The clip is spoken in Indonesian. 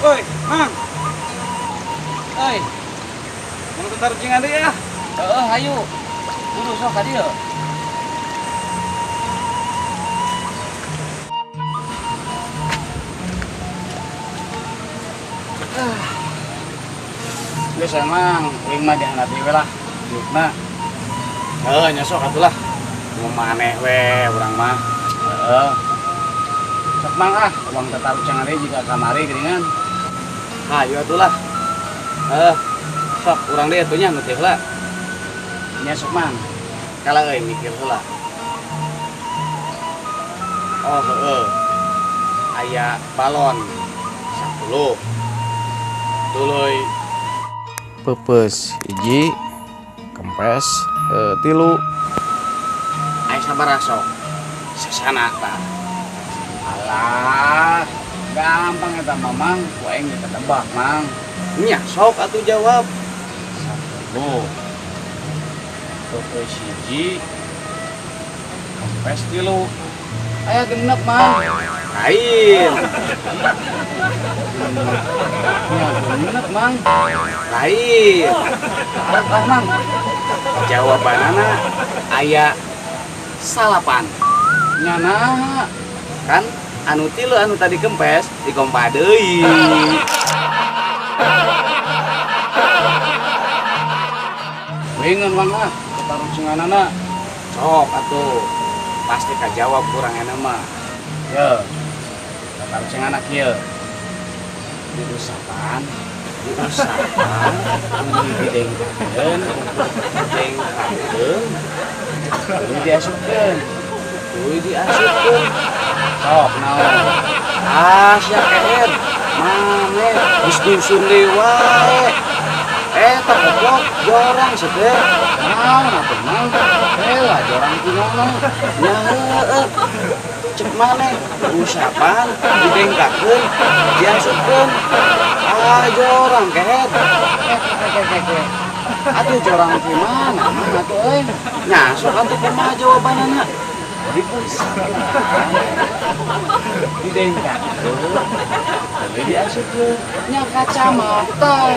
Oi, Mang. Oi. Mau taruh cingan deh ya. Hayu. Dulu sok ka dieu. Geus emang ring mah dihandap we lah. Yukna. Nyosok atulah. Mau maneh we urang mah. Sok Mang uang taruh cingan deh juga kamari geuningan. Hayu atulah. Sok urang deh atunya nu teh heula. Nya sok Mang. Kala euy mikir heula. Oh heueuh. Aya balon 10. Tuluy peupeuss hiji, kempes 3. Aya sabaraha sok? Sasana tah. Alah, gampang eta Mamang, ku aing geus ketebak Mang. Nya sok atuh jawab. 10. Peupeuss hiji, kempes 3. Aya genep Mang. Lain. Ya genep Mang. Lain. Mang. Jawabanana aya 8. Nyana kan anu 3 anu tadi kempes dikompa deui. Wingeun Mang taruh cinganana. Sok atuh. Pasti kajawab kurang enak mah. Ye. Taruh cingana kieu. Diusapan didengkakeun, diasupkeun. Sok naon? Sia keet. Maneh geus dusun deui wae. Eta goblok jorang sedeh. Naon atuh Mang? Heula jorang kunaon? Nya heueuh. Cek maneh usapan didengkakeun, diasupkeun. Jorang keet. Atuh jorang di mana? Mang atuh euy. Nya sok atuh kumaha jawabanana? Diusapan. Didengkakeun. Tuluy diasupkeun. Nya kacamata.